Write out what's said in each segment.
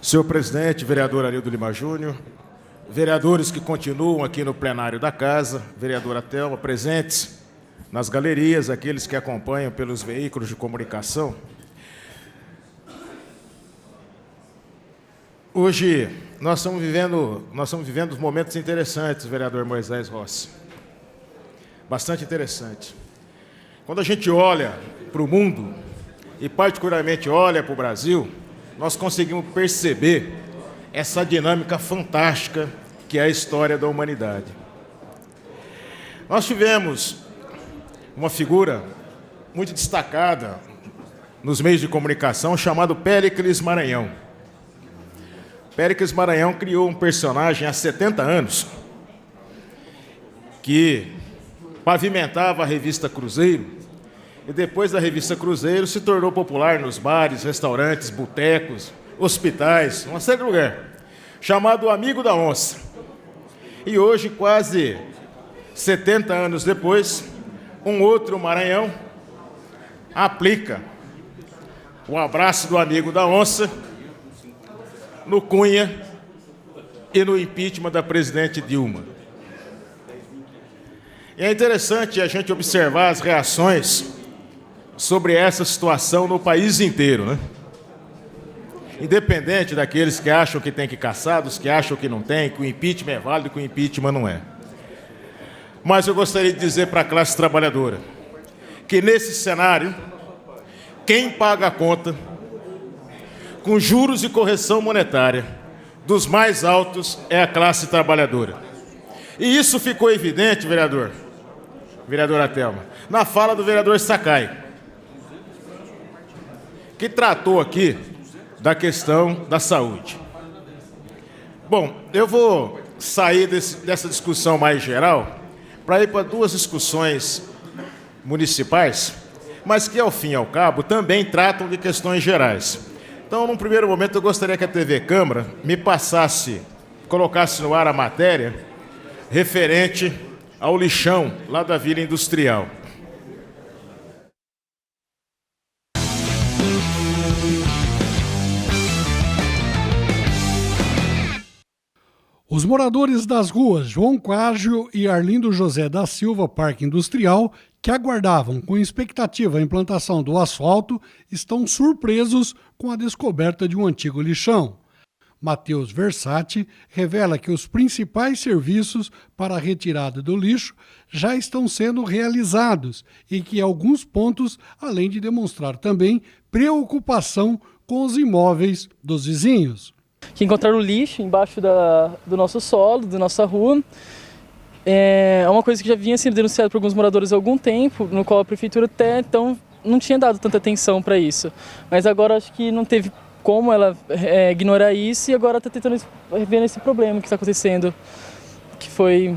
Senhor presidente, vereador Arildo Lima Júnior, vereadores que continuam aqui no plenário da Casa, vereadora Thelma, presentes nas galerias, aqueles que acompanham pelos veículos de comunicação. Hoje nós estamos vivendo momentos interessantes, vereador Moisés Rossi. Bastante interessante. Quando a gente olha para o mundo, e particularmente olha para o Brasil, nós conseguimos perceber essa dinâmica fantástica que é a história da humanidade. Nós tivemos uma figura muito destacada nos meios de comunicação chamado Péricles Maranhão. Péricles Maranhão criou um personagem há 70 anos que pavimentava a revista Cruzeiro e depois da revista Cruzeiro se tornou popular nos bares, restaurantes, botecos, hospitais, uma série de lugares, chamado Amigo da Onça. E hoje, quase 70 anos depois, um outro Maranhão aplica o abraço do Amigo da Onça no Cunha e no impeachment da presidente Dilma. E é interessante a gente observar as reações sobre essa situação no país inteiro, né? Independente daqueles que acham que tem que caçar, dos que acham que não tem, que o impeachment é válido e que o impeachment não é. Mas eu gostaria de dizer para a classe trabalhadora que nesse cenário, quem paga a conta com juros e correção monetária dos mais altos é a classe trabalhadora. E isso ficou evidente, vereadora Thelma, na fala do vereador Sakai, que tratou aqui da questão da saúde. Bom, eu vou sair dessa discussão mais geral para ir para duas discussões municipais, mas que, ao fim e ao cabo, também tratam de questões gerais. Então, num primeiro momento, eu gostaria que a TV Câmara me colocasse no ar a matéria referente ao lixão lá da Vila Industrial. Os moradores das ruas João Quágio e Arlindo José da Silva, Parque Industrial, que aguardavam com expectativa a implantação do asfalto, estão surpresos com a descoberta de um antigo lixão. Matheus Versati revela que os principais serviços para a retirada do lixo já estão sendo realizados e que, em alguns pontos, além de demonstrar também preocupação com os imóveis dos vizinhos. Que encontraram lixo embaixo do nosso solo, da nossa rua. É uma coisa que já vinha sendo denunciada por alguns moradores há algum tempo, no qual a prefeitura até então não tinha dado tanta atenção para isso. Mas agora acho que não teve como ela ignorar isso e agora está tentando ver esse problema que está acontecendo, que foi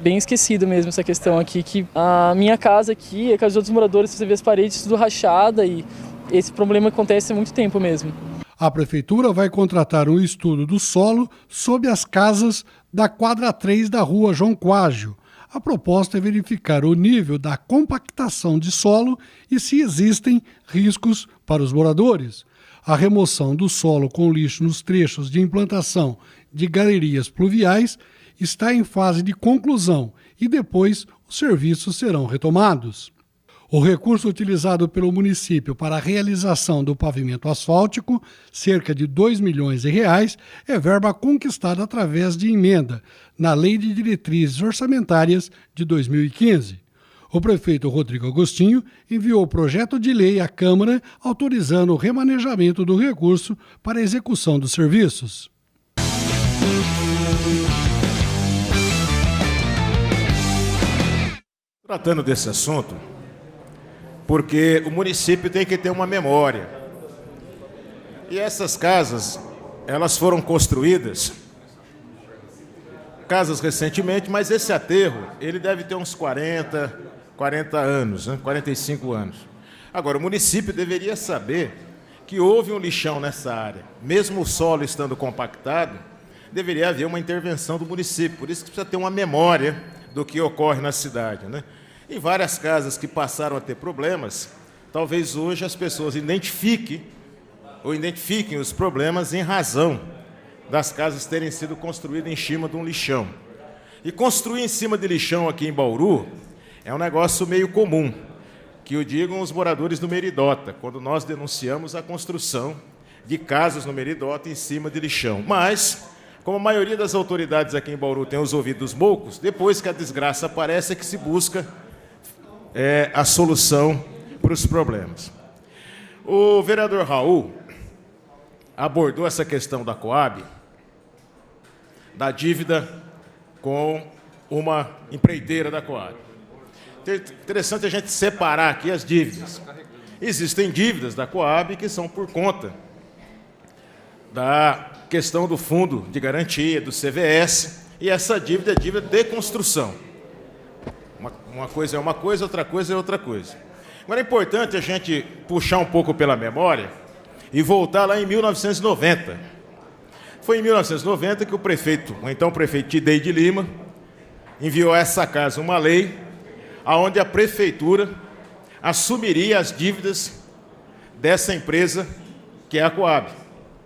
bem esquecido mesmo essa questão aqui, que a minha casa aqui, a casa dos outros moradores, você vê as paredes tudo rachada e esse problema acontece há muito tempo mesmo. A prefeitura vai contratar um estudo do solo sob as casas da quadra 3 da rua João Quágio. A proposta é verificar o nível da compactação de solo e se existem riscos para os moradores. A remoção do solo com lixo nos trechos de implantação de galerias pluviais está em fase de conclusão e depois os serviços serão retomados. O recurso utilizado pelo município para a realização do pavimento asfáltico, cerca de R$2 milhões, é verba conquistada através de emenda na Lei de Diretrizes Orçamentárias de 2015. O prefeito Rodrigo Agostinho enviou o projeto de lei à Câmara autorizando o remanejamento do recurso para a execução dos serviços. Tratando desse assunto, porque o município tem que ter uma memória. E essas casas, elas foram construídas, casas recentemente, mas esse aterro, ele deve ter uns 40 anos, né? 45 anos. Agora, o município deveria saber que houve um lixão nessa área. Mesmo o solo estando compactado, deveria haver uma intervenção do município. Por isso que precisa ter uma memória do que ocorre na cidade, né? Em várias casas que passaram a ter problemas, talvez hoje as pessoas identifiquem ou identifiquem os problemas em razão das casas terem sido construídas em cima de um lixão. E construir em cima de lixão aqui em Bauru é um negócio meio comum, que o digam os moradores do Meridota, quando nós denunciamos a construção de casas no Meridota em cima de lixão. Mas, como a maioria das autoridades aqui em Bauru tem os ouvidos moucos, depois que a desgraça aparece é que se busca a solução para os problemas. O vereador Raul abordou essa questão da Coab, da dívida com uma empreiteira da Coab. Interessante a gente separar aqui as dívidas. Existem dívidas da Coab que são por conta da questão do fundo de garantia, do CVS, e essa dívida é dívida de construção. Uma coisa é uma coisa, outra coisa é outra coisa. Agora é importante a gente puxar um pouco pela memória e voltar lá em 1990. Foi em 1990 que o prefeito, o então prefeito Tidei de Lima, enviou a essa casa uma lei onde a prefeitura assumiria as dívidas dessa empresa, que é a Coab,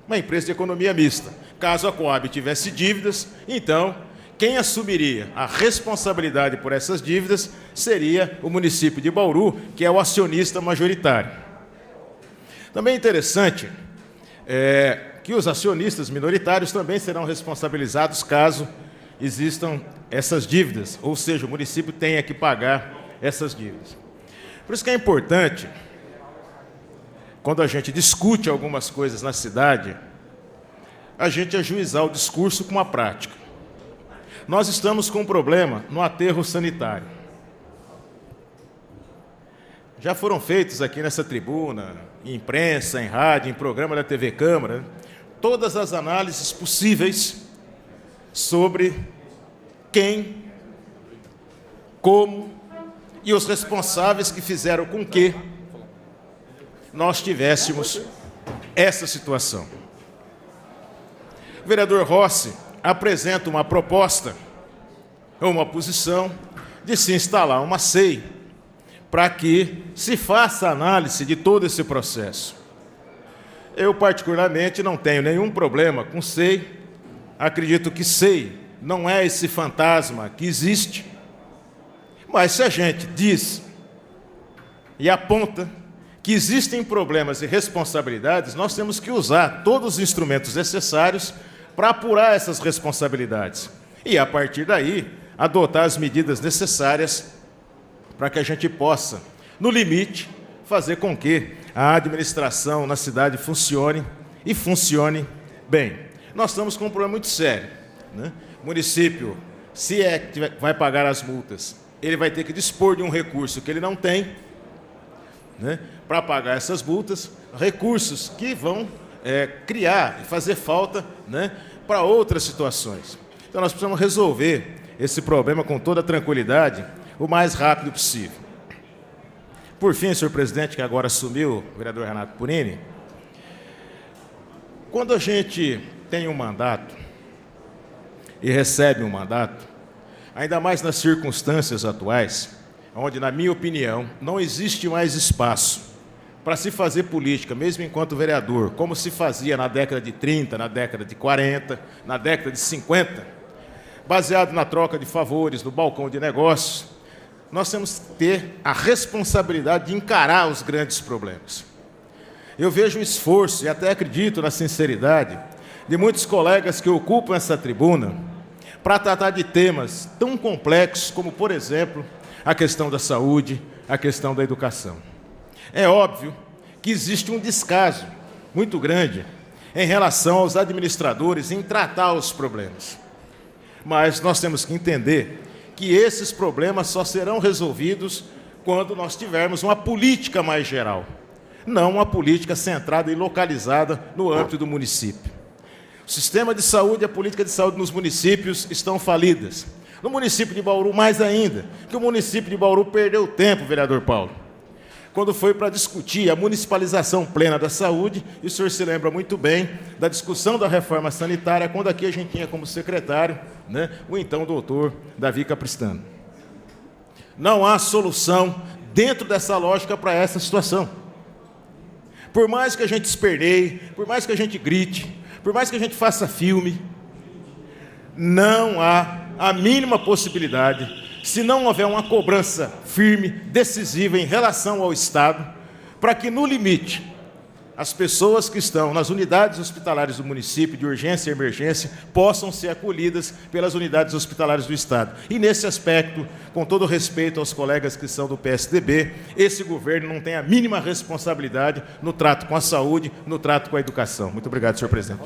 uma empresa de economia mista. Caso a Coab tivesse dívidas, então quem assumiria a responsabilidade por essas dívidas seria o município de Bauru, que é o acionista majoritário. Também é interessante que os acionistas minoritários também serão responsabilizados caso existam essas dívidas, ou seja, o município tenha que pagar essas dívidas. Por isso que é importante, quando a gente discute algumas coisas na cidade, a gente ajuizar o discurso com a prática. Nós estamos com um problema no aterro sanitário. Já foram feitos aqui nessa tribuna, em imprensa, em rádio, em programa da TV Câmara, todas as análises possíveis sobre quem, como e os responsáveis que fizeram com que nós tivéssemos essa situação. O vereador Rossi apresenta uma proposta, ou uma posição, de se instalar uma SEI para que se faça análise de todo esse processo. Eu, particularmente, não tenho nenhum problema com SEI, acredito que SEI não é esse fantasma que existe, mas se a gente diz e aponta que existem problemas e responsabilidades, nós temos que usar todos os instrumentos necessários para apurar essas responsabilidades e, a partir daí, adotar as medidas necessárias para que a gente possa, no limite, fazer com que a administração na cidade funcione e funcione bem. Nós estamos com um problema muito sério, né? O município, se vai pagar as multas, ele vai ter que dispor de um recurso que ele não tem, né, para pagar essas multas, recursos que vão criar e fazer falta, né, para outras situações. Então, nós precisamos resolver esse problema com toda a tranquilidade, o mais rápido possível. Por fim, senhor presidente, que agora assumiu o vereador Renato Purini, quando a gente tem um mandato e recebe um mandato, ainda mais nas circunstâncias atuais, onde, na minha opinião, não existe mais espaço para se fazer política, mesmo enquanto vereador, como se fazia na década de 30, na década de 40, na década de 50, baseado na troca de favores, no balcão de negócios, nós temos que ter a responsabilidade de encarar os grandes problemas. Eu vejo o esforço, e até acredito na sinceridade, de muitos colegas que ocupam essa tribuna para tratar de temas tão complexos como, por exemplo, a questão da saúde, a questão da educação. É óbvio que existe um descaso muito grande em relação aos administradores em tratar os problemas. Mas nós temos que entender que esses problemas só serão resolvidos quando nós tivermos uma política mais geral, não uma política centrada e localizada no âmbito do município. O sistema de saúde e a política de saúde nos municípios estão falidas. No município de Bauru, mais ainda, que o município de Bauru perdeu tempo, vereador Paulo, quando foi para discutir a municipalização plena da saúde, e o senhor se lembra muito bem da discussão da reforma sanitária, quando aqui a gente tinha como secretário, né, o então doutor Davi Capristano. Não há solução dentro dessa lógica para essa situação. Por mais que a gente esperneie, por mais que a gente grite, por mais que a gente faça filme, não há a mínima possibilidade, se não houver uma cobrança firme, decisiva em relação ao Estado, para que, no limite, as pessoas que estão nas unidades hospitalares do município, de urgência e emergência, possam ser acolhidas pelas unidades hospitalares do Estado. E, nesse aspecto, com todo respeito aos colegas que são do PSDB, esse governo não tem a mínima responsabilidade no trato com a saúde, no trato com a educação. Muito obrigado, senhor presidente.